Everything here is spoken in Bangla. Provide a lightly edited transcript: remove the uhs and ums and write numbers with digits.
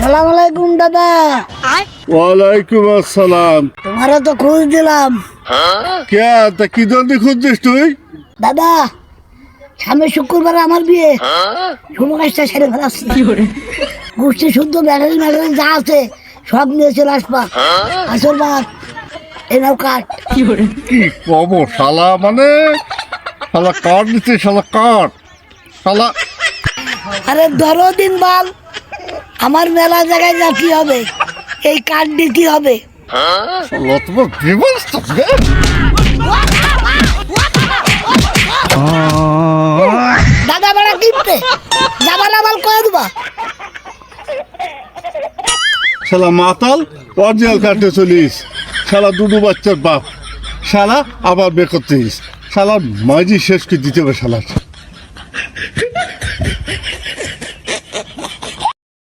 সালাম আলাইকুম দাদা। ওয়ালাইকুম আসসালাম। তোমারও তো খোঁজ দিলাম। কে তা কি জন্য খুঁজছিস তুই? দাদা সামনে শুক্রবার আমার বিয়ে, শুভ কাজটা সেরে ফেলাচ্ছি। গোষ্ঠী শুদ্ধ ব্যাটারি ম্যাটারি যা আছে সব নিয়ে চলে আসবা। আসল বাদ এ নাও কাঠ। কি কব শালা, মানে শালা কাঠ দিচ্ছে, শালা কাঠ, শালা আরে ধরো দিন বাল, আমার মেলা জায়গায় যা কি হবে, এই কাঠ দিয়ে কি হবে? শালা তোমার বিমর্ষ রে। দাদা বেড়া কিনতে যাবা না বাল কয়ে দেবা। শালা মাতাল অরিজিনাল কাটতে চলিস, শালা দুটো বাচ্চার বাপ, শালা আবার বের করতেছিস, শালা মাঝি শেষ করে দিতে হবে শালা।